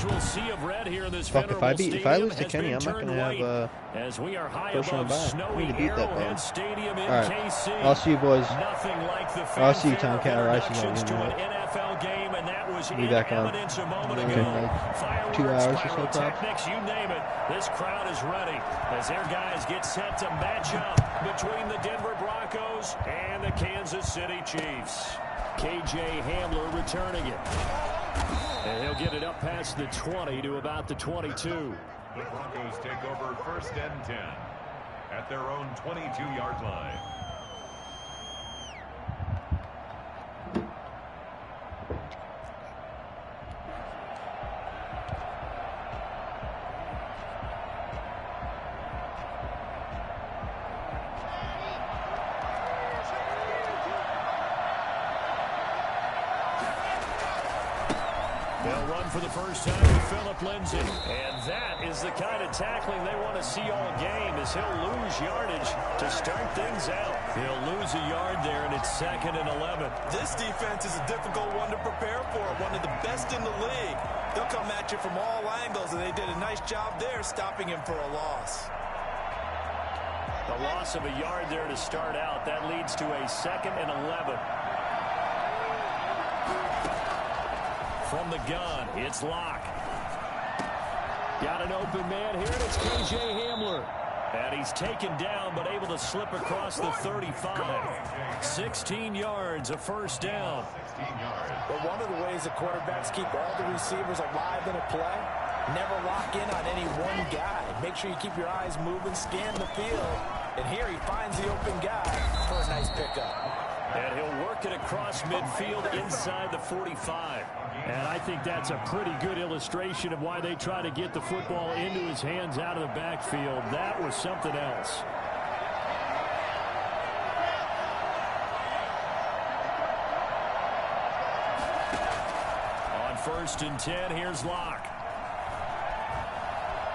usual sea of red here in this Fuck, if I lose to Kenny, I'm not going gonna have as we are high first round above bye. I snowy need to beat that Arrowhead bug. Stadium in All right, KC. I'll see you boys. Nothing like the I'll see you, fanfare Tomcat, of or I see you introductions to an on NFL game, and that was be in back on evidence a moment in ago. like Fireworks, 2 hours or so, pyrotechnics, you name it. This crowd is ready as their guys get set to match up between the Denver Broncos and the Kansas City Chiefs. KJ Hamler returning it. And he'll get it up past the 20 to about the 22. The Broncos take over 1st and 10 at their own 22-yard line. They'll run for the first time with Phillip Lindsay. And that is the kind of tackling they want to see all game, as he'll lose yardage to start things out. He'll lose a yard there, and it's 2nd and 11. This defense is a difficult one to prepare for, one of the best in the league. They'll come at you from all angles, and they did a nice job there stopping him for a loss. The loss of a yard there to start out. That leads to a 2nd and 11. From the gun, it's Locke. Got an open man here, and it's KJ Hamler. And he's taken down, but able to slip across the 35. 16 yards, a first down. But one of the ways the quarterbacks keep all the receivers alive in a play, never lock in on any one guy. Make sure you keep your eyes moving, scan the field. And here he finds the open guy for a nice pickup. And he'll work it across midfield inside the 45. And I think that's a pretty good illustration of why they try to get the football into his hands out of the backfield. That was something else. On 1st and 10, here's Locke.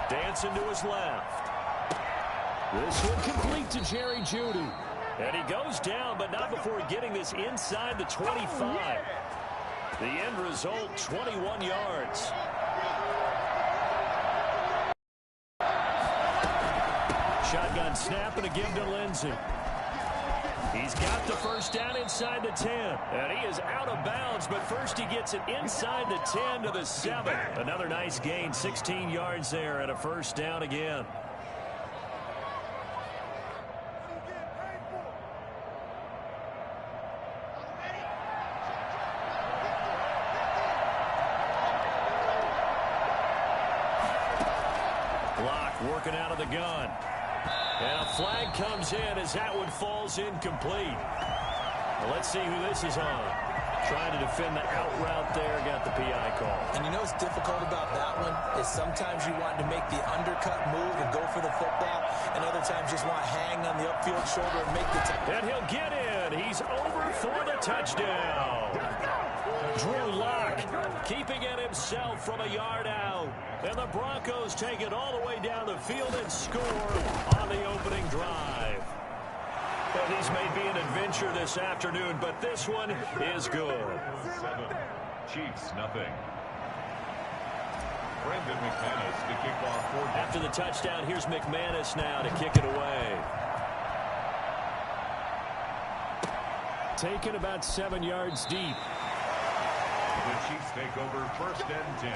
Dancing to his left. This one complete to Jerry Jeudy. And he goes down, but not before getting this inside the 25. The end result, 21 yards. Shotgun snap and a give to Lindsay. He's got the first down inside the 10. And he is out of bounds, but first he gets it inside the 10 to the 7. Another nice gain, 16 yards there, and a first down again. Working out of the gun. And a flag comes in as that one falls incomplete. Well, let's see who this is on. Trying to defend the out route there, got the PI call. And you know what's difficult about that one is sometimes you want to make the undercut move and go for the football, and other times just want to hang on the upfield shoulder and make the and he'll get in. He's over for the touchdown. Drew Lock keeping it himself from a yard out. And the Broncos take it all the way down the field and score on the opening drive. Well, these may be an adventure this afternoon, but this one is good. 7, Chiefs nothing. Brandon McManus to kick off for Denver. After the touchdown, here's McManus now to kick it away. Taken about 7 yards deep. The Chiefs take over 1st and 10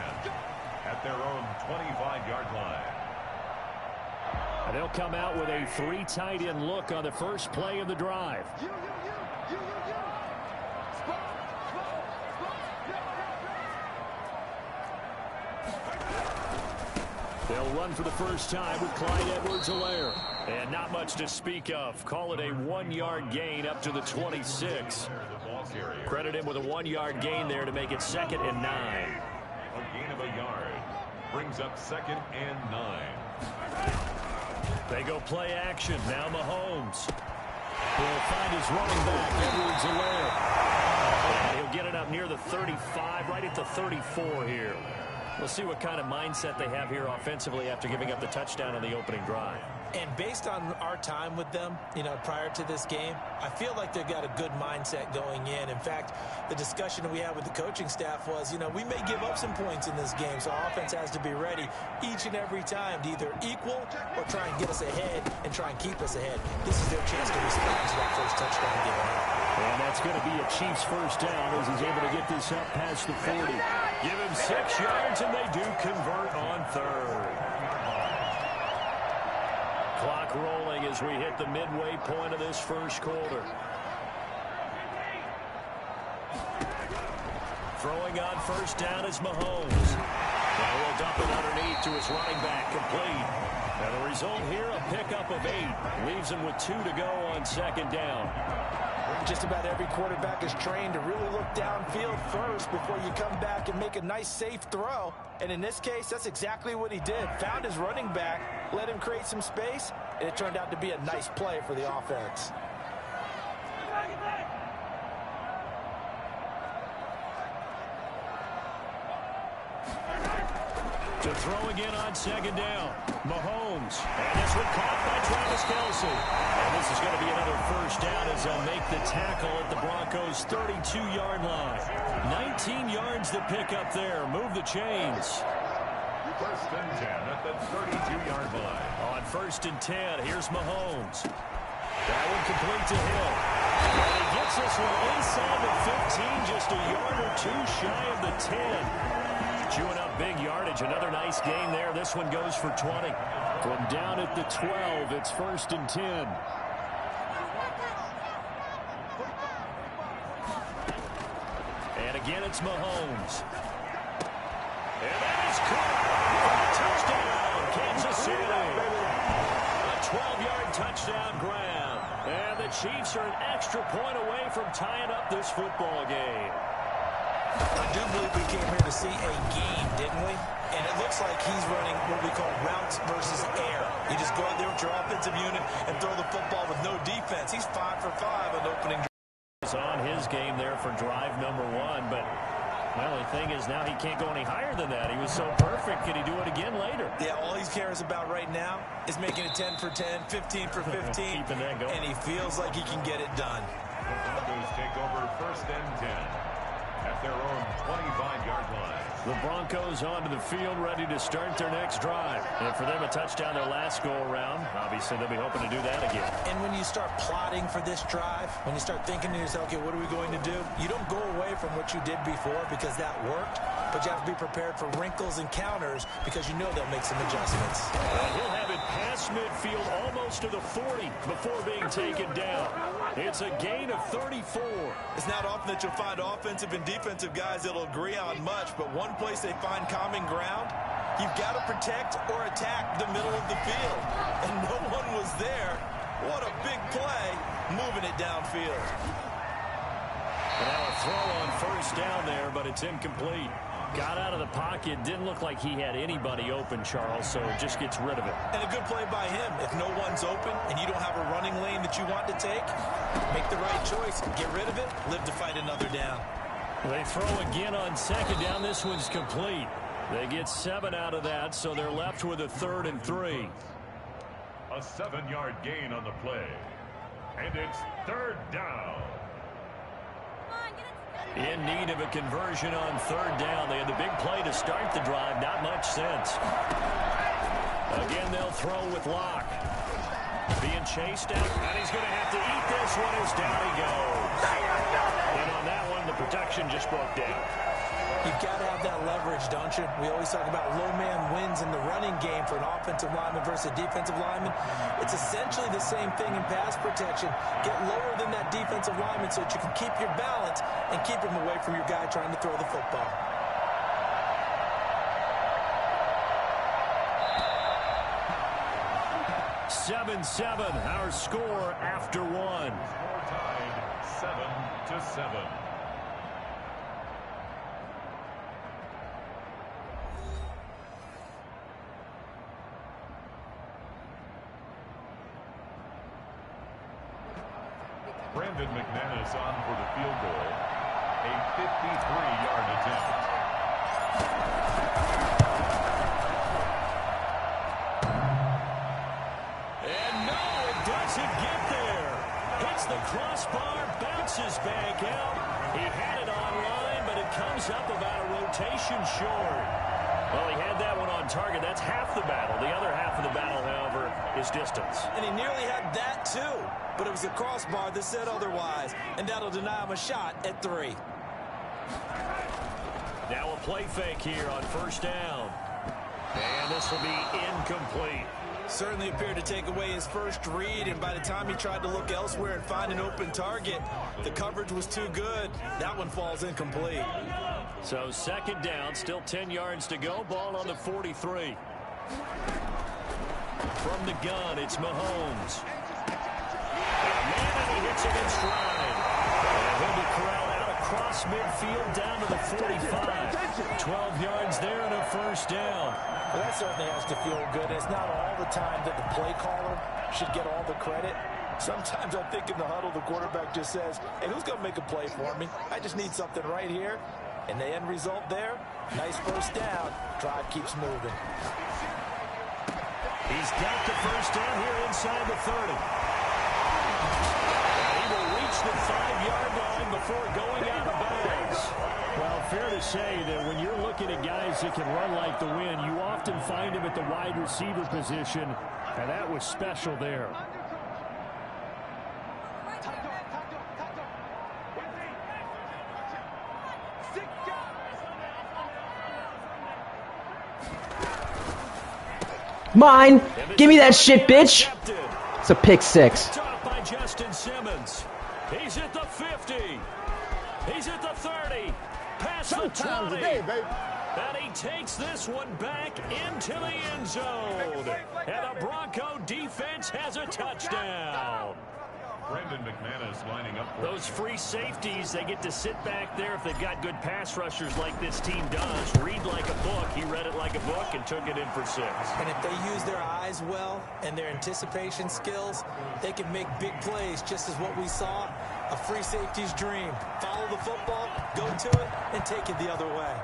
at their own 25-yard line. And they'll come out with a 3 tight end look on the first play of the drive. They'll run for the first time with Clyde Edwards-Helaire. And not much to speak of. Call it a 1-yard gain up to the 26. Credit him with a 1-yard gain there to make it 2nd and 9. A gain of a yard brings up 2nd and 9. They go play action. Now Mahomes. He'll find his running back, Edwards-Helaire. And he'll get it up near the 35, right at the 34 here. We'll see what kind of mindset they have here offensively after giving up the touchdown on the opening drive. And based on our time with them, prior to this game, I feel like they've got a good mindset going in. In fact, the discussion that we had with the coaching staff was, we may give up some points in this game, so our offense has to be ready each and every time to either equal or try and get us ahead and try and keep us ahead. This is their chance to respond to that first touchdown given up. And that's going to be a Chiefs first down as he's able to get this up past the 40. Give him 6 yards, and they do convert on third. Clock rolling as we hit the midway point of this first quarter. Throwing on first down is Mahomes. Now he'll dump it underneath to his running back, complete. And the result here, a pickup of 8. Leaves him with 2 to go on second down. Just about every quarterback is trained to really look downfield first before you come back and make a nice, safe throw. And in this case, that's exactly what he did. Found his running back, let him create some space, and it turned out to be a nice play for the offense. To throw again on second down. Mahomes. And this one caught by Travis Kelce. And this is going to be another first down as they'll make the tackle at the Broncos' 32-yard line. 19 yards to pick up there. Move the chains. First and 10 at the 32-yard line. On first and 10, here's Mahomes. That one complete to Hill. And he gets this one inside the 15, just a yard or 2 shy of the 10. Chewing up big yardage. Another nice gain there. This one goes for 20. From down at the 12, it's first and 10. And again, it's Mahomes. And that is caught for a touchdown, Kansas City. A 12-yard touchdown grab. And the Chiefs are an extra point away from tying up this football game. I do believe we came here to see a game, didn't we? And it looks like he's running what we call routes versus air. You just go out there with your offensive unit and throw the football with no defense. He's 5 for 5 on opening. It's on his game there for drive number 1, but my only thing is now he can't go any higher than that. He was so perfect. Can he do it again later? Yeah, all he cares about right now is making it 10 for 10, 15 for 15. Keeping that going. And he feels like he can get it done. The Broncos take over first and 10 at their own 25-yard line. The Broncos onto the field, ready to start their next drive. And for them, a touchdown their last go-around. Obviously, they'll be hoping to do that again. And when you start plotting for this drive, when you start thinking to yourself, okay, what are we going to do? You don't go away from what you did before because that worked, but you have to be prepared for wrinkles and counters because you know they'll make some adjustments. He'll have it past midfield almost to the 40 before being taken down. It's a gain of 34. It's not often that you'll find offensive and defensive guys that'll agree on much, but one place they find common ground, you've got to protect or attack the middle of the field. And no one was there. What a big play, moving it downfield. And now a throw on first down there, but it's incomplete. Got out of the pocket. Didn't look like he had anybody open, Charles, so just gets rid of it. And a good play by him. If no one's open and you don't have a running lane that you want to take, make the right choice. Get rid of it. Live to fight another down. They throw again on second down. This one's complete. They get 7 out of that, so they're left with a 3rd and 3. A 7-yard gain on the play. And it's 3rd down. In need of a conversion on 3rd down. They had the big play to start the drive. Not much sense. Again, they'll throw with Locke. Being chased out, and he's going to have to eat this one as down he goes. And on that one, the protection just broke down. You've got to have that leverage, don't you? We always talk about low man wins in the running game for an offensive lineman versus a defensive lineman. It's essentially the same thing in pass protection. Get lower than that defensive lineman so that you can keep your balance and keep him away from your guy trying to throw the football. Seven, our score after one. Score tied 7-7. Brandon McManus on for the field goal. A 53-yard attempt. the crossbar, bounces back out. He had it online, but it comes up about a rotation short. Well, he had that one on target. That's half the battle. The other half of the battle, however, is distance. And he nearly had that, too. But it was the crossbar that said otherwise. And that'll deny him a shot at 3. Now a play fake here on first down. And this will be incomplete. Certainly appeared to take away his first read, and by the time he tried to look elsewhere and find an open target, the coverage was too good. That one falls incomplete. So second down, still 10 yards to go. Ball on the 43. From the gun, it's Mahomes. And he hits it in stride. And he'll be corralled out across midfield down to the 45. 12 yards there and a first down. Well, that certainly has to feel good. It's not all the time that the play caller should get all the credit. Sometimes I think in the huddle, the quarterback just says, hey, who's going to make a play for me? I just need something right here. And the end result there, nice first down. Drive keeps moving. He's got the first down here inside the 30. And he will reach the 5-yard line before going out of bounds. Well, fair to say that when you're looking at guys that can run like the wind, you often find them at the wide receiver position, and that was special there. Mine! Give me that shit, bitch! It's a pick six. Top by Justin Simmons. He's at the 50. He's at the 30. Past the 20. And he takes this one back into the end zone. And the Bronco defense has a touchdown. Brandon McManus lining up for Those free safeties, they get to sit back there if they've got good pass rushers like this team does. Read like a book. He read it like a book and took it in for 6. And if they use their eyes well and their anticipation skills, they can make big plays, just as what we saw. A free safety's dream. Follow the football, go to it, and take it the other way.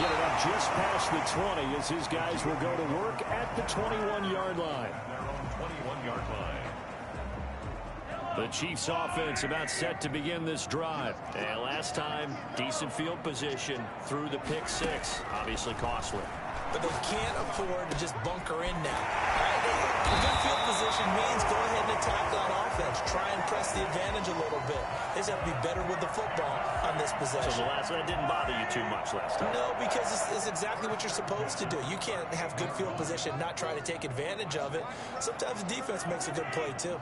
Get it up just past the 20 as his guys will go to work at the 21-yard line. their own 21-yard line. The Chiefs offense about set to begin this drive. And last time, decent field position through the pick 6. Obviously costly. But they can't afford to just bunker in now. A good field position means go ahead and attack on offense. Try and press the advantage a little bit. They just have to be better with the football on this possession. So that didn't bother you too much last time? No, because it's exactly what you're supposed to do. You can't have good field position, not try to take advantage of it. Sometimes the defense makes a good play, too.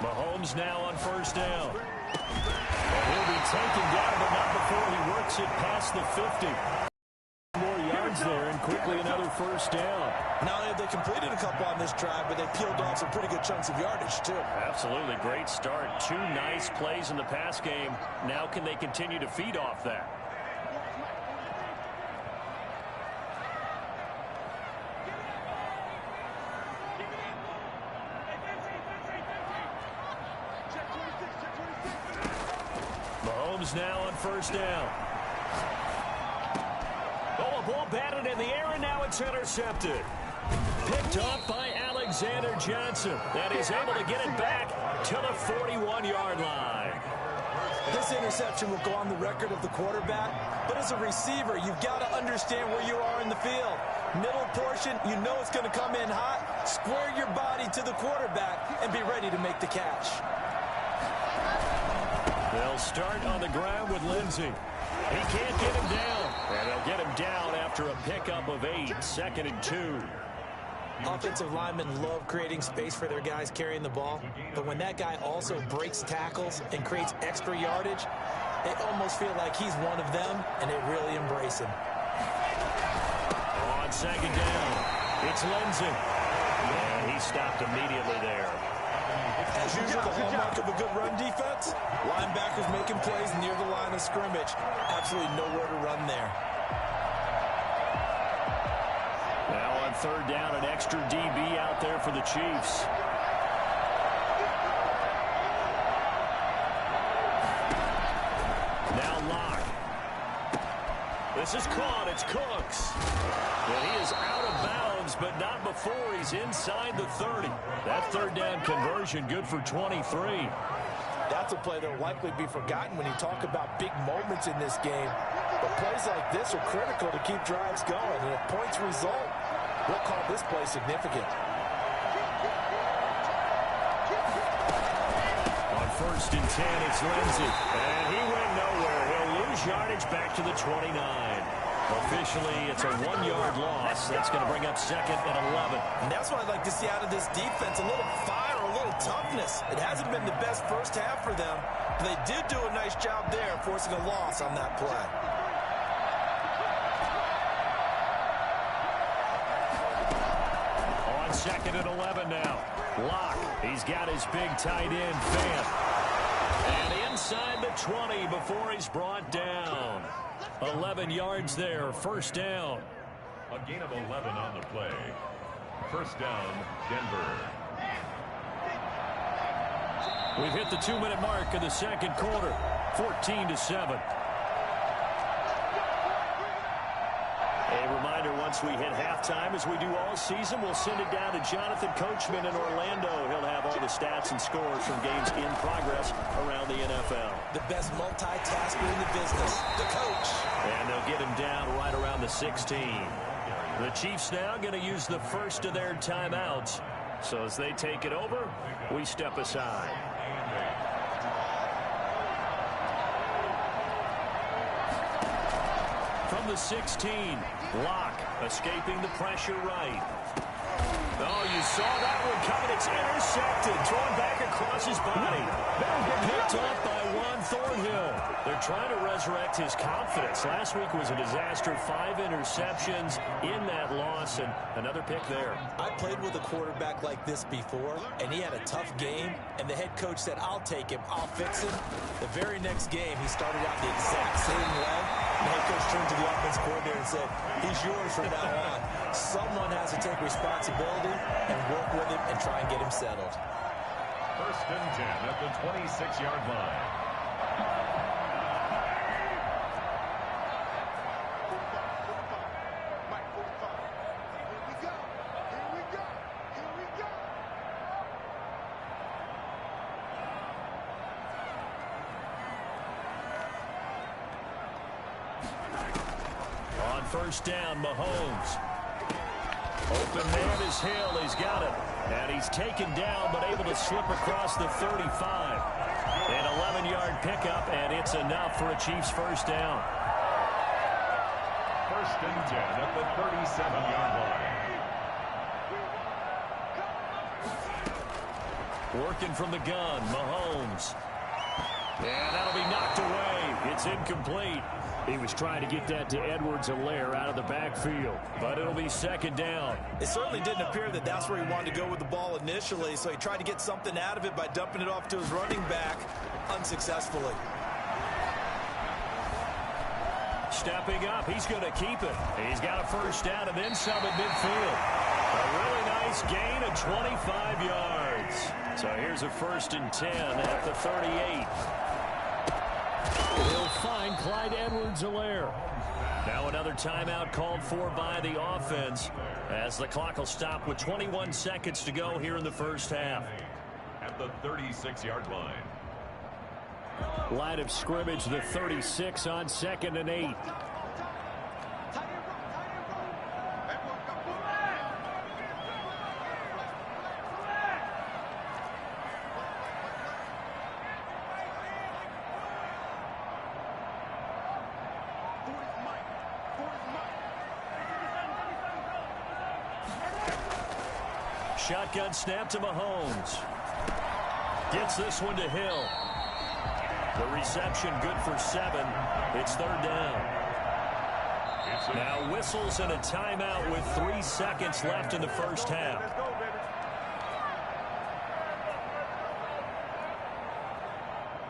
Mahomes now on first down. And he'll be taken down, but not before he works it past the 50. More yards there, and quickly another first down. Not only have they completed a couple on this drive, but they peeled off some pretty good chunks of yardage, too. Absolutely. Great start. 2 nice plays in the pass game. Now can they continue to feed off that? Mahomes now on first down. Oh, a ball batted in the air, and now it's intercepted. Picked up by Alexander Johnson. And he's able to get it back to the 41-yard line. This interception will go on the record of the quarterback, but as a receiver, you've got to understand where you are in the field. Middle portion, you know it's going to come in hot. Square your body to the quarterback and be ready to make the catch. They'll start on the ground with Lindsey. He can't get him down. And they'll get him down after a pickup of 8, 2nd and 2. Offensive linemen love creating space for their guys carrying the ball, but when that guy also breaks tackles and creates extra yardage, they almost feel like he's one of them, and they really embrace him. On 2nd down, it's Lindsey. And he stopped immediately there. As usual, the hallmark of a good run defense, linebackers making plays near the line of scrimmage. Absolutely nowhere to run there. Now on 3rd down, an extra DB out there for the Chiefs. Now Locke. This is caught. It's Cooks. And he is out of bounds, but not before he's inside the 30. That third down conversion good for 23. That's a play that will likely be forgotten when you talk about big moments in this game. But plays like this are critical to keep drives going. And if points result, we'll call this play significant. On 1st and 10, it's Lindsey. And he went nowhere. He'll lose yardage back to the 29. Officially, it's a 1-yard loss. That's going to bring up 2nd and 11. And that's what I'd like to see out of this defense. A little fire, a little toughness. It hasn't been the best first half for them, but they did do a nice job there forcing a loss on that play. On 2nd and 11 now. Locke, he's got his big tight end, Fant. And inside the 20 before he's brought down. 11 yards there, 1st down. A gain of 11 on the play. 1st down, Denver. We've hit the 2-minute mark of the 2nd quarter, 14-7. A reminder, once we hit halftime, as we do all season, we'll send it down to Jonathan Coachman in Orlando. He'll have all the stats and scores from games in progress around the NFL. The best multitasker in the business, the coach. And they'll get him down right around the 16. The Chiefs now going to use the first of their timeouts. So as they take it over, we step aside. From the 16, Locke escaping the pressure right. Oh, you saw that one coming. It's intercepted. Thrown back across his body. Picked off by Juan Thornhill. They're trying to resurrect his confidence. Last week was a disaster. 5 interceptions in that loss, and another pick there. I played with a quarterback like this before, and he had a tough game, and the head coach said, I'll take him, I'll fix him. The very next game, he started out the exact same way. The head coach turned to the offensive coordinator and said, he's yours from now on. Someone has to take responsibility and work with him and try and get him settled. 1st and 10 at the 26-yard line. On 1st down, Mahomes. Open man is Hill. He's got it. And he's taken down, but able to slip across the 35. An 11-yard pickup, and it's enough for a Chiefs 1st down. 1st and 10 at the 37-yard line. Working from the gun, Mahomes. And that'll be knocked away. It's incomplete. He was trying to get that to Edwards-Helaire out of the backfield, but it'll be 2nd down. It certainly didn't appear that that's where he wanted to go with the ball initially, so he tried to get something out of it by dumping it off to his running back unsuccessfully. Stepping up, he's going to keep it. He's got a 1st down and then some at midfield. A really nice gain of 25 yards. So here's a 1st and 10 at the 38. He'll find Clyde Edwards-Helaire. Now another timeout called for by the offense as the clock will stop with 21 seconds to go here in the 1st half. At the 36-yard line. Line of scrimmage, the 36 on 2nd and 8. Shotgun snap to Mahomes. Gets this one to Hill. The reception good for 7. It's 3rd down. Now whistles and a timeout with 3 seconds left in the 1st half.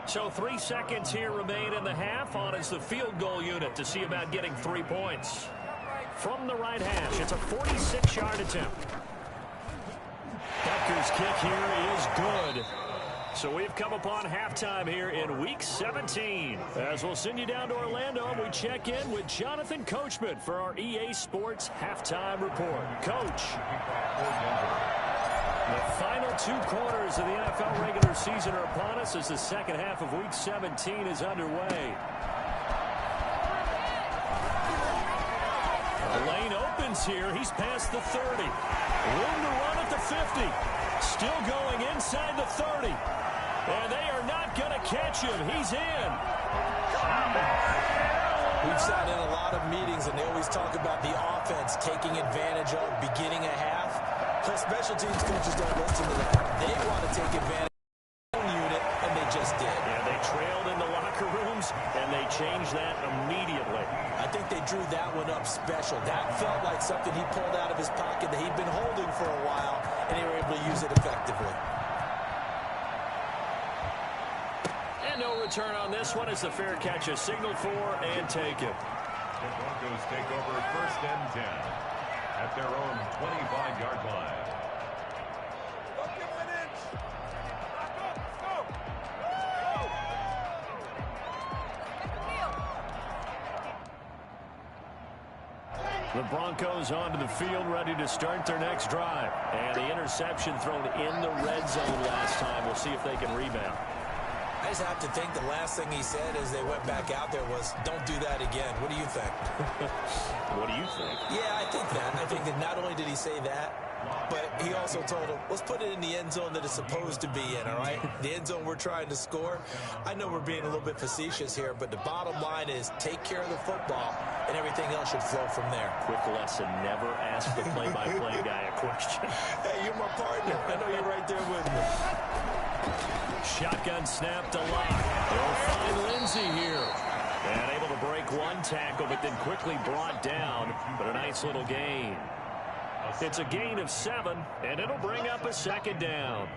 So 3 seconds here remain in the half. On is the field goal unit to see about getting 3 points. From the right hash, it's a 46-yard attempt. Butker's kick here is good. So we've come upon halftime here in Week 17. As we'll send you down to Orlando, and we check in with Jonathan Coachman for our EA Sports Halftime Report. Coach. The final 2 quarters of the NFL regular season are upon us as the second half of Week 17 is underway. The lane opens here. He's past the 30. Room to run at the 50. Still going inside the 30. And they are not going to catch him. He's in. We've sat in a lot of meetings, and they always talk about the offense taking advantage of beginning a half. But special teams coaches don't listen to that. They want to take advantage of their unit, and they just did. Yeah, they trailed in the locker rooms, and they changed that immediately. I think they drew that one up special. That felt like something he pulled out of his pocket that he'd been holding for a while, and they were able to use it effectively. And no return on this one as the fair catch is signaled for and taken. The Broncos take over 1st and 10 at their own 25-yard line. The Broncos onto the field, ready to start their next drive. And the interception thrown in the red zone last time. We'll see if they can rebound. I just have to think the last thing he said as they went back out there was, don't do that again. What do you think? What do you think? Yeah, I think that. I think that not only did he say that, but he also told him, let's put it in the end zone that it's supposed to be in, all right? The end zone we're trying to score. I know we're being a little bit facetious here, but the bottom line is take care of the football, and everything else should flow from there. Quick lesson, never ask the play-by-play guy a question. Hey, you're my partner. I know you're right there with me. Shotgun snap to Locke. They'll find Lindsey here. And able to break one tackle, but then quickly brought down. But a nice little gain. It's a gain of 7, and it'll bring up a second down.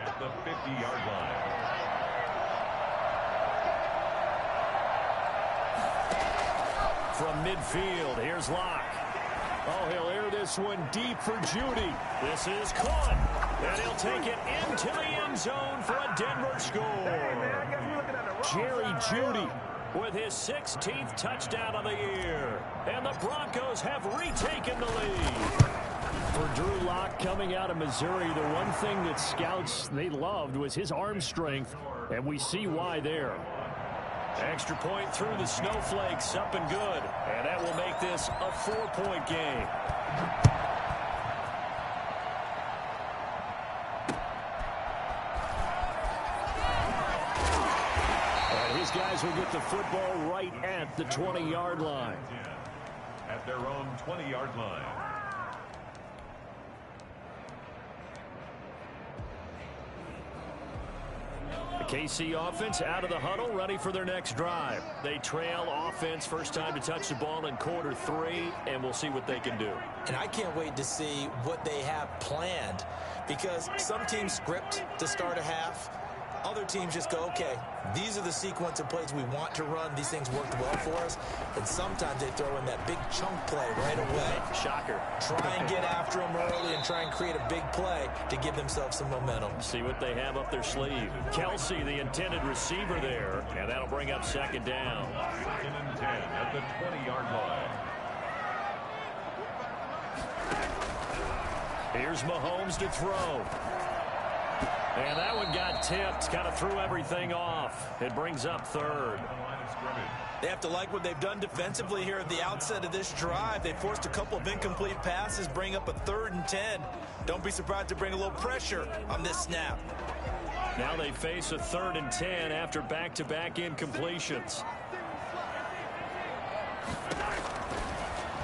At the 50-yard line. From midfield, here's Locke. Oh, he'll air this one deep for Judy. This is caught. And he'll take it into the end zone for a Denver score. Jerry Judy with his 16th touchdown of the year. And the Broncos have retaken the lead. For Drew Lock coming out of Missouri, the one thing that scouts they loved was his arm strength, and we see why there. Extra point through the snowflakes, up and good. And that will make this a 4-point game. These guys will get the football right at the 20-yard line. At their own 20-yard line. The KC offense out of the huddle, ready for their next drive. They trail offense, first time to touch the ball in quarter 3, and we'll see what they can do. And I can't wait to see what they have planned, because some teams script to start a half. Other teams just go, okay, these are the sequence of plays we want to run. These things worked well for us. And sometimes they throw in that big chunk play right away. Shocker. Try and get after them early and try and create a big play to give themselves some momentum. See what they have up their sleeve. Kelsey, the intended receiver there, and that'll bring up second down. 2nd and 10 at the 20-yard line. Here's Mahomes to throw. And that one got tipped, kind of threw everything off. It brings up 3rd. They have to like what they've done defensively here at the outset of this drive. They forced a couple of incomplete passes, bring up a 3rd and 10. Don't be surprised to bring a little pressure on this snap. Now they face a 3rd and 10 after back-to-back incompletions.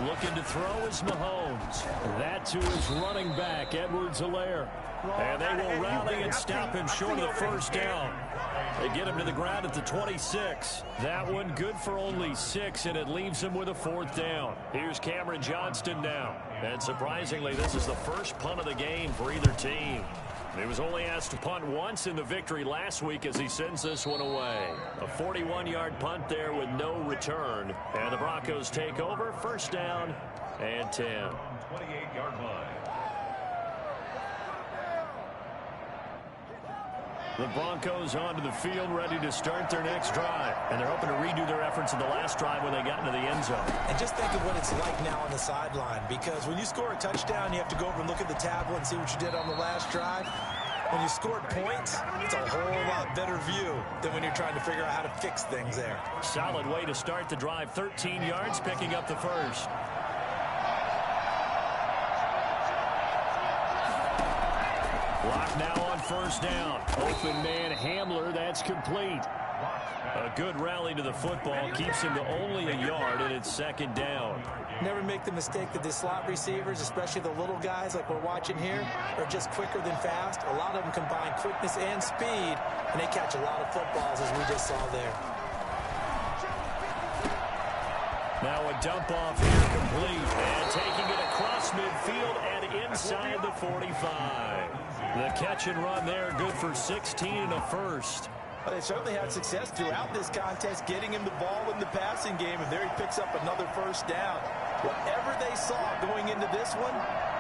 Looking to throw is Mahomes. That to his running back, Edwards-Helaire. And they will rally and stop him short of the first down. They get him to the ground at the 26. That one good for only 6, and it leaves him with a 4th down. Here's Cameron Johnston now. And surprisingly, this is the first punt of the game for either team. He was only asked to punt once in the victory last week as he sends this one away. A 41-yard punt there with no return. And the Broncos take over, first down and 10. 28-yard line. The Broncos onto the field, ready to start their next drive. And they're hoping to redo their efforts in the last drive when they got into the end zone. And just think of what it's like now on the sideline, because when you score a touchdown, you have to go over and look at the tablet and see what you did on the last drive. When you scored points, it's a whole lot better view than when you're trying to figure out how to fix things there. Solid way to start the drive. 13 yards, picking up the first. Lock now on first down. Open man Hamler, that's complete. A good rally to the football keeps him to only a yard, and it's second down. Never make the mistake that the slot receivers, especially the little guys like we're watching here, are just quicker than fast. A lot of them combine quickness and speed, and they catch a lot of footballs, as we just saw there. Now a dump off here, complete, and taking it across midfield and inside the 45. The catch and run there, good for 16 and a first. Well, they certainly had success throughout this contest, getting him the ball in the passing game, and there he picks up another first down. Whatever they saw going into this one,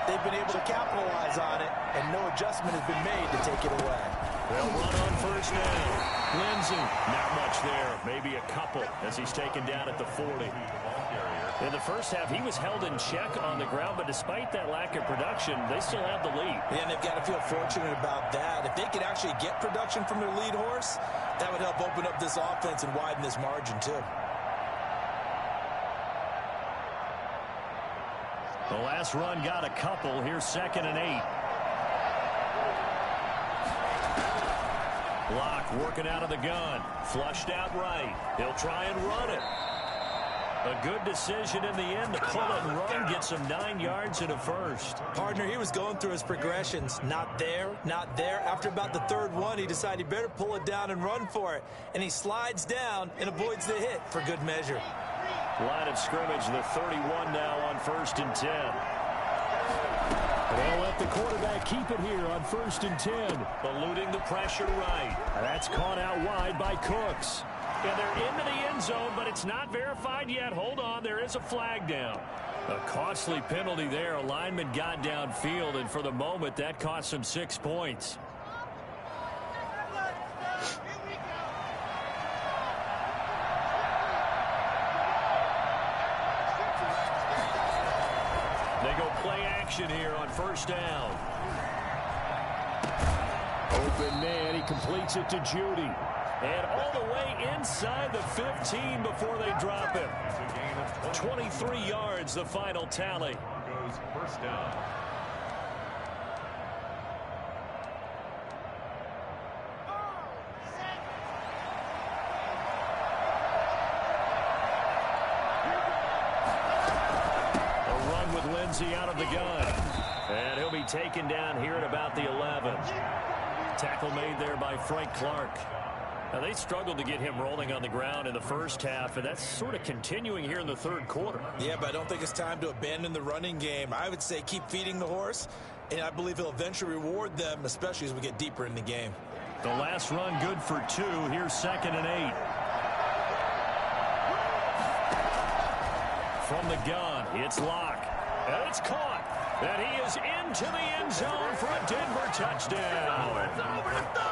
they've been able to capitalize on it, and no adjustment has been made to take it away. They'll run on first down. Lindsey, not much there, maybe a couple as he's taken down at the 40. In the first half, he was held in check on the ground, but despite that lack of production, they still have the lead. Yeah, and they've got to feel fortunate about that. If they could actually get production from their lead horse, that would help open up this offense and widen this margin, too. The last run got a couple. Here's 2nd and 8. Locke working out of the gun. Flushed out right. He'll try and run it. A good decision in the end to pull it and run. Gets him 9 yards and a first. Partner, he was going through his progressions. Not there, not there. After about the third one, he decided he better pull it down and run for it. And he slides down and avoids the hit for good measure. Line of scrimmage, the 31 now on 1st and 10. They'll let the quarterback keep it here on 1st and 10. Eluding the pressure right. That's caught out wide by Cooks. And they're into the end zone, but it's not verified yet. Hold on, there is a flag down. A costly penalty there. A lineman got downfield, and for the moment, that cost him 6 points. They go play action here on first down. Open man, he completes it to Judy. And all the way inside the 15 before they drop him. 23 yards, the final tally. Goes first down. A run with Lindsey out of the gun. And he'll be taken down here at about the 11. Tackle made there by Frank Clark. Now, they struggled to get him rolling on the ground in the first half, and that's sort of continuing here in the third quarter. Yeah, but I don't think it's time to abandon the running game. I would say keep feeding the horse, and I believe he'll eventually reward them, especially as we get deeper in the game. The last run good for 2. Here's 2nd and 8. From the gun, it's Locke. And it's caught. And he is into the end zone for a Denver touchdown.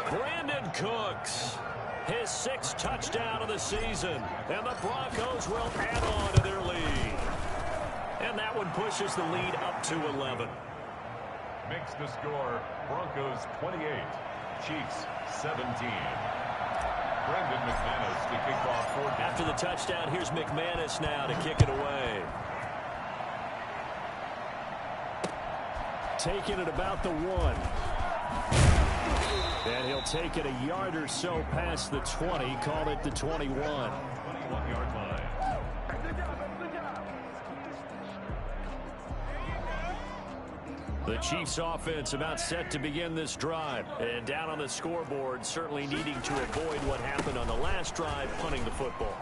Brandon Cooks. His 6th touchdown of the season. And the Broncos will add on to their lead. And that one pushes the lead up to 11. Makes the score Broncos 28, Chiefs 17. Brandon McManus to kick off for Denver. After the touchdown, here's McManus now to kick it away. Taking it about the 1. And he'll take it a yard or so past the 20. Call it the 21. 21-yard line. The Chiefs offense about set to begin this drive. And down on the scoreboard, certainly needing to avoid what happened on the last drive, punting the football.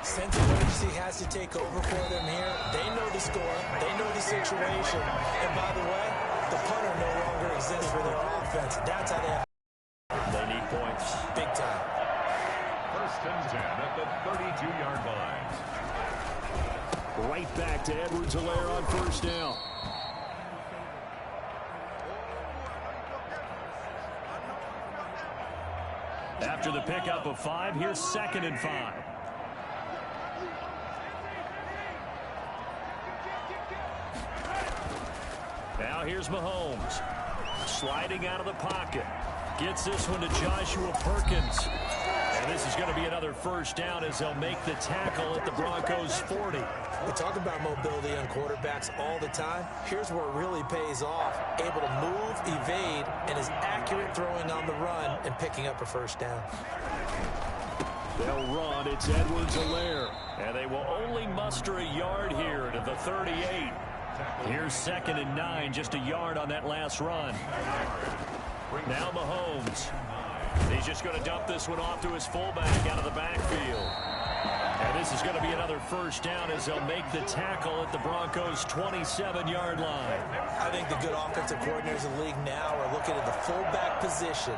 Sense of urgency has to take over for them here. They know the score. They know the situation. And by the way, the punter no longer exists for their offense. That's how they have. They need points. Big time. 1st and 10 at the 32-yard line. Right back to Edwards-Helaire on first down. After the pickup of 5, here's 2nd and 5. Now here's Mahomes. Sliding out of the pocket. Gets this one to Joshua Perkins. And this is going to be another first down as they'll make the tackle at the Broncos 40. We talk about mobility on quarterbacks all the time. Here's where it really pays off. Able to move, evade, and is accurate throwing on the run and picking up a first down. They'll run. It's Edwards-Helaire. And they will only muster a yard here to the 38. Here's 2nd and 9, just a yard on that last run. Now Mahomes. He's just going to dump this one off to his fullback out of the backfield. And this is going to be another first down as they'll make the tackle at the Broncos' 27-yard line. I think the good offensive coordinators in the league now are looking at the fullback position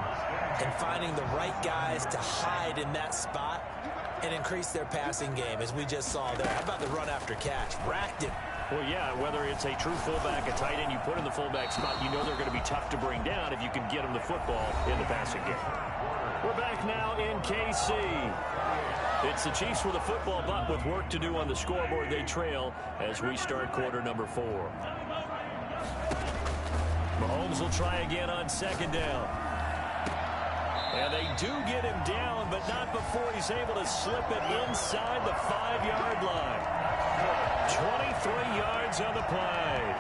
and finding the right guys to hide in that spot and increase their passing game, as we just saw there. How about the run after catch? Racked him. Well, yeah, whether it's a true fullback, a tight end you put in the fullback spot, you know they're going to be tough to bring down if you can get them the football in the passing game. We're back now in KC. It's the Chiefs with a football, but with work to do on the scoreboard, they trail as we start quarter number 4. Mahomes will try again on 2nd down. And they do get him down, but not before he's able to slip it inside the 5-yard line. 23 yards on the play.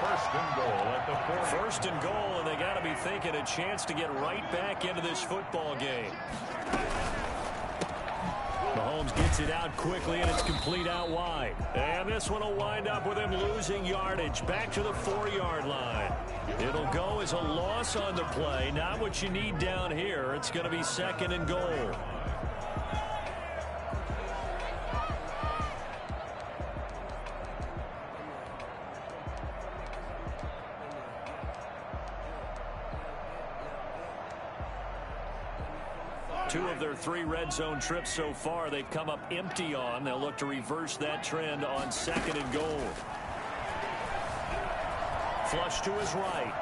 First and goal at the 40. First and goal, and they got to be thinking a chance to get right back into this football game. Mahomes gets it out quickly, and it's complete out wide. And this one will wind up with him losing yardage back to the 4-yard line. It'll go as a loss on the play. Not what you need down here. It's going to be 2nd and goal. Two of their 3 red zone trips so far, they've come up empty on. They'll look to reverse that trend on 2nd and goal. Flush to his right.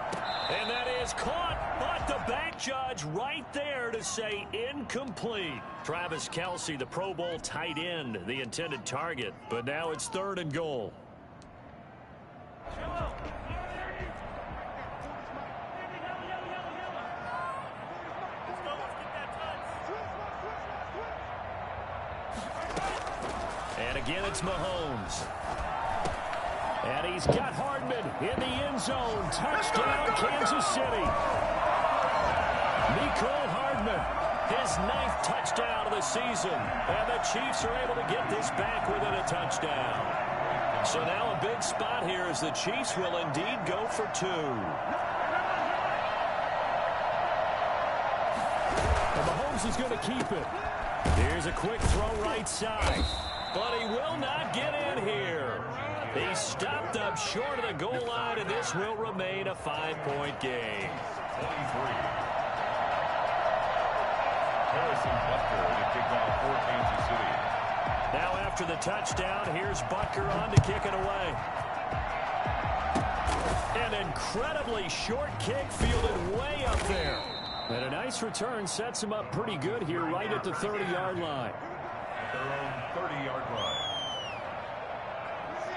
And that is caught, but the back judge right there to say incomplete. Travis Kelce, the Pro Bowl tight end, the intended target. But now it's 3rd and goal. And again, it's Mahomes. And he's got Hardman in the end zone. Touchdown, Kansas City. Mecole Hardman, his 9th touchdown of the season. And the Chiefs are able to get this back within a touchdown. So now a big spot here as the Chiefs will indeed go for 2. And Mahomes is going to keep it. Here's a quick throw right side. But he will not get in here. He stopped up short of the goal line, and this will remain a 5-point game. 23. Harrison Butker to kick off for Kansas City. Now after the touchdown, here's Butker on to kick it away. An incredibly short kick fielded way up there. And a nice return sets him up pretty good here right at the 30-yard line. Their own 30-yard line.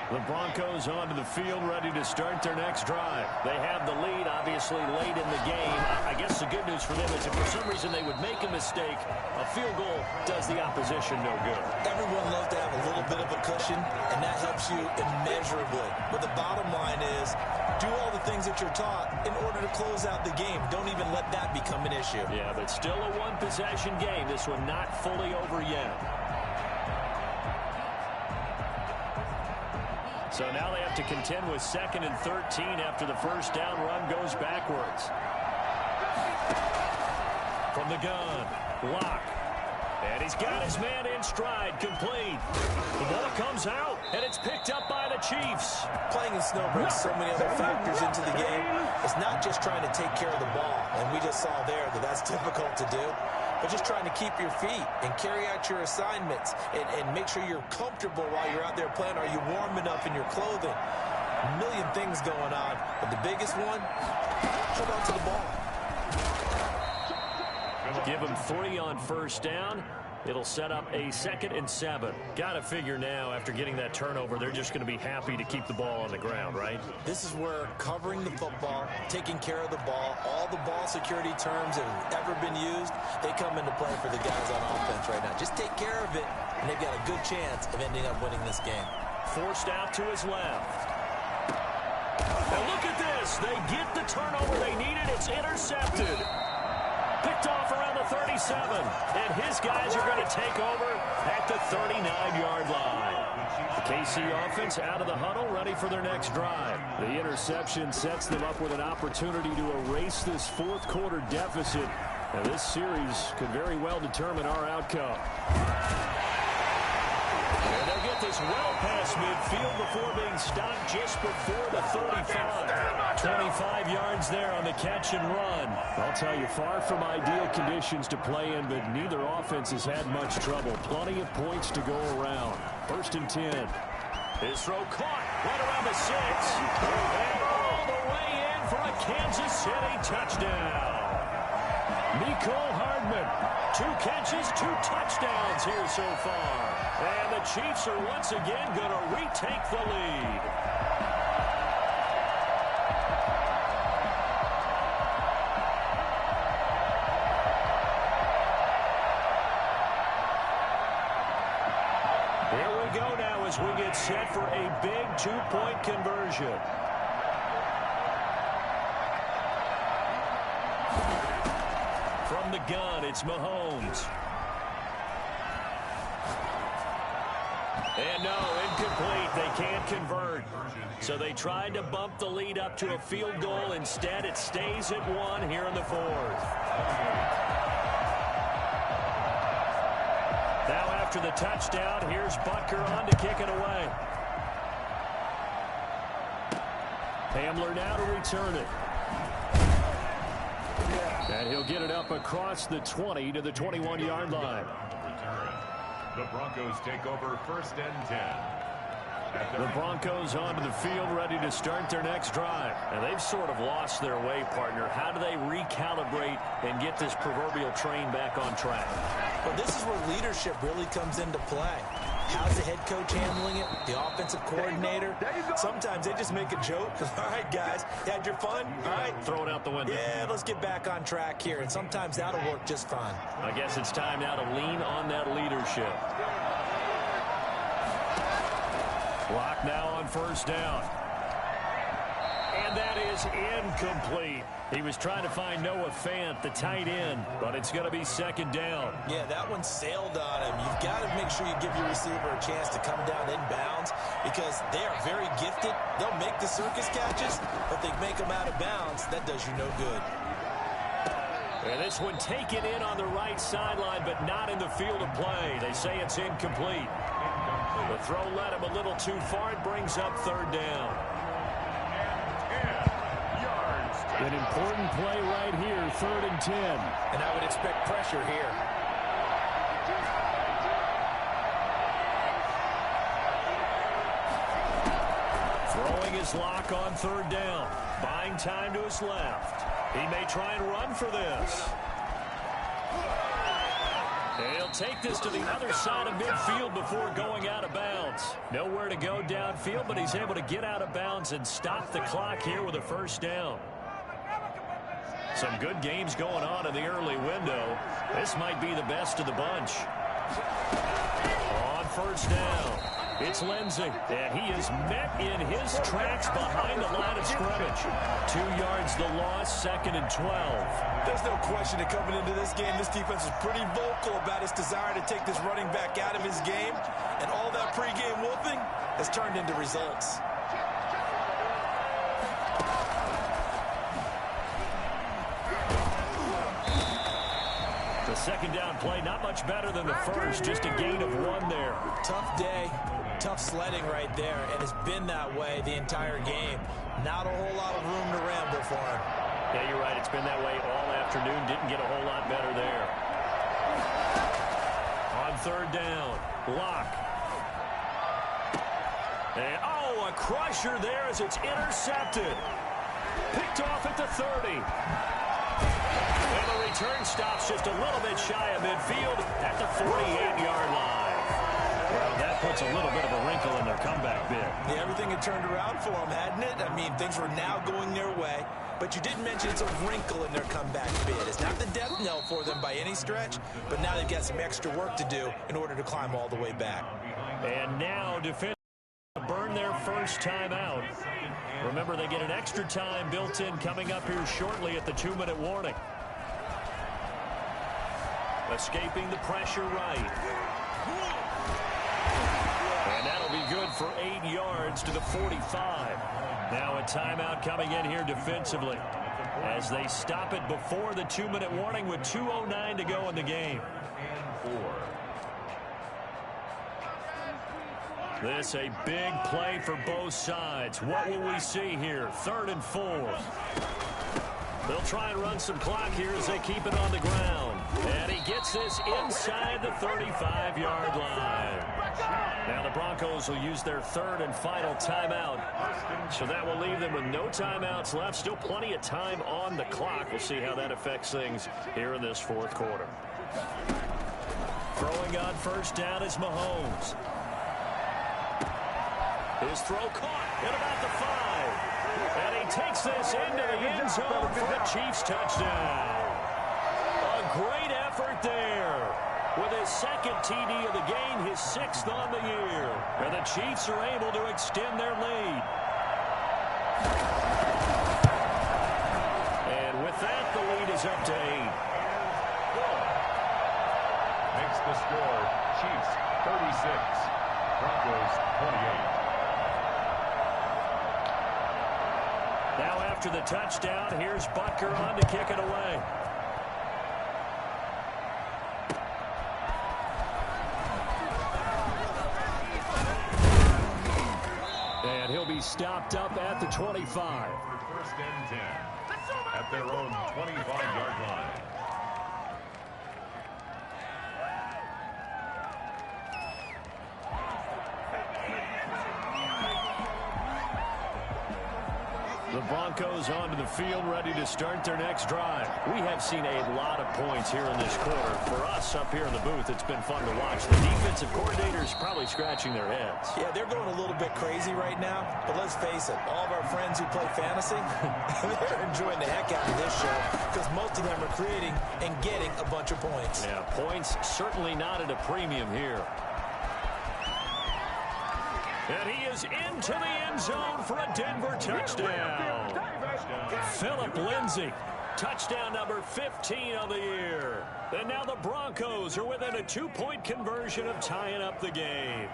The Broncos onto the field, ready to start their next drive. They have the lead, obviously, late in the game. I guess the good news for them is if for some reason they would make a mistake, a field goal does the opposition no good. Everyone loves to have a little bit of a cushion, and that helps you immeasurably. But the bottom line is, do all the things that you're taught in order to close out the game. Don't even let that become an issue. Yeah, but still a one-possession game. This one not fully over yet. So now they have to contend with 2nd and 13 after the first down run goes backwards. From the gun, Locke. And he's got his man in stride, complete. The ball comes out, and it's picked up by the Chiefs. Playing in snow brings so many other factors into the game. It's not just trying to take care of the ball, and we just saw there that that's difficult to do, but just trying to keep your feet and carry out your assignments and make sure you're comfortable while you're out there playing. Are you warm enough in your clothing? A million things going on, but the biggest one, hold on to the ball. Give them 3 on first down. It'll set up a 2nd and 7. Got to figure now, after getting that turnover, they're just going to be happy to keep the ball on the ground, right? This is where covering the football, taking care of the ball, all the ball security terms that have ever been used, they come into play for the guys on offense right now. Just take care of it, and they've got a good chance of ending up winning this game. Forced out to his left. And look at this. They get the turnover they needed. It's intercepted. Picked off around the 37. And his guys are going to take over at the 39-yard line. The KC offense out of the huddle, ready for their next drive. The interception sets them up with an opportunity to erase this fourth-quarter deficit. Now, this series could very well determine our outcome. And they'll get this well past midfield before being stopped just before the 35. 25 yards there on the catch and run. I'll tell you, far from ideal conditions to play in, but neither offense has had much trouble. Plenty of points to go around. 1st and 10. His throw caught right around the 6. And all the way in for a Kansas City touchdown. Mecole Hardman, 2 catches, 2 touchdowns here so far. And the Chiefs are once again going to retake the lead. Here we go now as we get set for a big 2-point conversion. From the gun, it's Mahomes. And no, incomplete. They can't convert. So they tried to bump the lead up to a field goal. Instead, it stays at 1 here in the 4th. Now after the touchdown, here's Butker on to kick it away. Hamler now to return it. And he'll get it up across the 20 to the 21-yard line. The Broncos take over 1st and 10. The Broncos onto the field, ready to start their next drive. And they've sort of lost their way, partner. How do they recalibrate and get this proverbial train back on track? Well, this is where leadership really comes into play. How's the head coach handling it? The offensive coordinator? Sometimes they just make a joke. All right, guys, you had your fun? All right. Throw it out the window. Yeah, let's get back on track here. And sometimes that'll work just fine. I guess it's time now to lean on that leadership. Clock now on 1st down. And that is incomplete. He was trying to find Noah Fant, the tight end, but it's going to be 2nd down. Yeah, that one sailed on him. You've got to make sure you give your receiver a chance to come down inbounds because they are very gifted. They'll make the circus catches, but they make them out of bounds. That does you no good. And this one taken in on the right sideline, but not in the field of play. They say it's incomplete. The throw led him a little too far. It brings up 3rd down. An important play right here, 3rd and 10. And I would expect pressure here. Throwing his lock on 3rd down. Buying time to his left. He may try and run for this. He'll take this to the other side of midfield before going out of bounds. Nowhere to go downfield, but he's able to get out of bounds and stop the clock here with a 1st down. Some good games going on in the early window. This might be the best of the bunch. On 1st down, it's Lindsey, and he is met in his tracks behind the line of scrimmage. 2 yards the loss, 2nd and 12. There's no question that coming into this game, this defense is pretty vocal about its desire to take this running back out of his game, and all that pregame wolfing has turned into results. The 2nd down play, not much better than the first, just a gain of 1 there. Tough day, tough sledding right there, and it's been that way the entire game. Not a whole lot of room to ramble for him. Yeah, you're right. It's been that way all afternoon. Didn't get a whole lot better there. On 3rd down, Locke. And, a crusher there as it's intercepted. Picked off at the 30. And the return stops just a little bit shy of midfield at the 48-yard line. Well, that puts a little bit of a wrinkle in their comeback bid. Yeah, everything had turned around for them, hadn't it? I mean, things were now going their way. But you did mention it's a wrinkle in their comeback bid. It's not the death knell for them by any stretch, but now they've got some extra work to do in order to climb all the way back. And now defense burn their first time out. Remember, they get an extra time built in coming up here shortly at the 2-minute warning. Escaping the pressure right. And that'll be good for 8 yards to the 45. Now a timeout coming in here defensively as they stop it before the 2-minute warning with 2:09 to go in the game. This a big play for both sides. What will we see here? 3rd and 4. They'll try and run some clock here as they keep it on the ground. And he gets this inside the 35-yard line. Now the Broncos will use their 3rd and final timeout. So that will leave them with no timeouts left. Still plenty of time on the clock. We'll see how that affects things here in this 4th quarter. Throwing on first down is Mahomes. His throw caught at about the 5. And he takes this into the end zone for a Chiefs touchdown. A great effort there. With his 2nd TD of the game, his 6th on the year. And the Chiefs are able to extend their lead. And with that, the lead is up to 8. Makes the score Chiefs 36, Broncos 28. Now after the touchdown, here's Butker on to kick it away. And he'll be stopped up at the 25. For 1st and 10 at their own 25-yard line. The Broncos onto the field, ready to start their next drive. We have seen a lot of points here in this quarter. For us up here in the booth, it's been fun to watch. The defensive coordinators probably scratching their heads. Yeah, they're going a little bit crazy right now. But let's face it, all of our friends who play fantasy, they're enjoying the heck out of this show because most of them are creating and getting a bunch of points. Yeah, points certainly not at a premium here. And he is into the end zone for a Denver touchdown. Phillip Lindsay, touchdown number 15 of the year. And now the Broncos are within a 2-point conversion of tying up the game.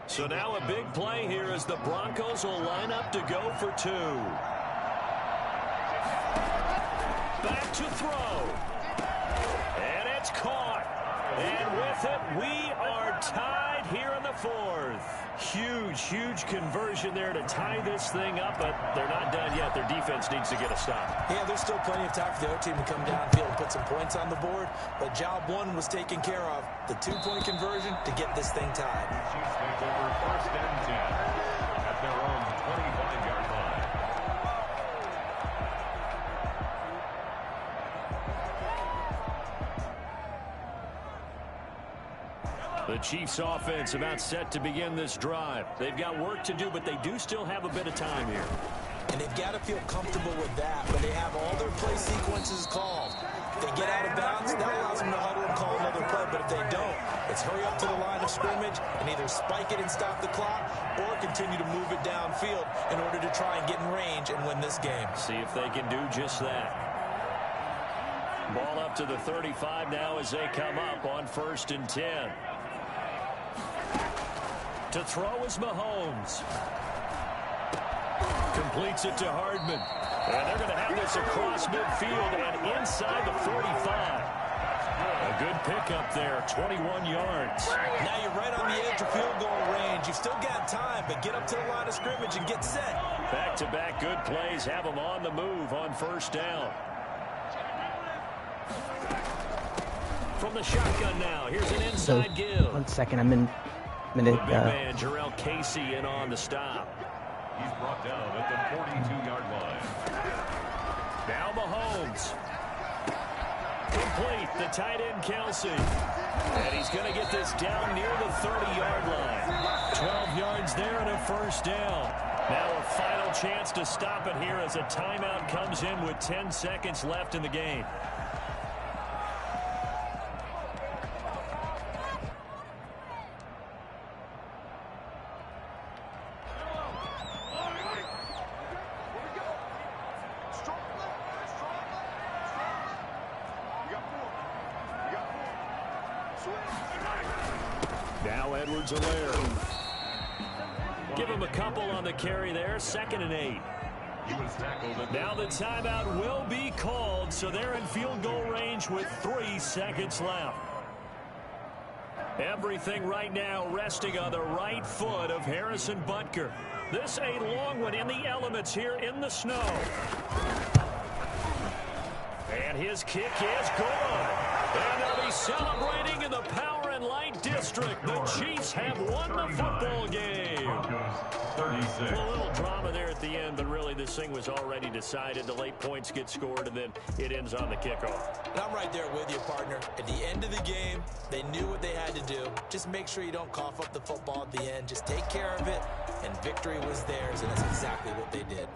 So now a big play here as the Broncos will line up to go for 2. Back to throw. And it's caught. And with it, we are tied here in the 4th. Huge conversion there to tie this thing up, but they're not done yet. Their defense needs to get a stop. Yeah, there's still plenty of time for the other team to come downfield and put some points on the board, but job 1 was taken care of. The 2-point conversion to get this thing tied. Chiefs take over 1st and 10 at their own 25-yard line. The Chiefs offense about set to begin this drive. They've got work to do, but they do still have a bit of time here. And they've got to feel comfortable with that, but they have all their play sequences called. If they get out of bounds, that allows them to huddle and call another play, but if they don't, it's hurry up to the line of scrimmage and either spike it and stop the clock or continue to move it downfield in order to try and get in range and win this game. See if they can do just that. Ball up to the 35 now as they come up on 1st and 10. To throw is Mahomes. Completes it to Hardman. And they're going to have this across midfield and inside the 45. A good pickup there, 21 yards. Now you're right on the edge of field goal range. You've still got time, but get up to the line of scrimmage and get set. Back-to-back good plays have them on the move on first down. From the shotgun now, here's an inside give. 1 second, I'm in minute. Big man Jarrell Casey in on the stop. He's brought down at the 42-yard line. Now Mahomes. Complete, the tight end Kelsey. And he's going to get this down near the 30-yard line. 12 yards there and a first down. Now a final chance to stop it here as a timeout comes in with 10 seconds left in the game. Now Edwards-Helaire. Give him a couple on the carry there. 2nd and 8. He was tackled at Now the timeout will be called, so they're in field goal range with 3 seconds left. Everything right now resting on the right foot of Harrison Butker. This a long one in the elements here in the snow. And his kick is good. And they'll be celebrating in the Power and Light District. The Chiefs have won the football game. Broncos 36. A little drama there at the end, but really this thing was already decided. The late points get scored, and then it ends on the kickoff. And I'm right there with you, partner. At the end of the game, they knew what they had to do. Just make sure you don't cough up the football at the end. Just take care of it, and victory was theirs, and that's exactly what they did.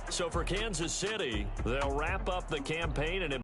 So for Kansas City, they'll wrap up the campaign and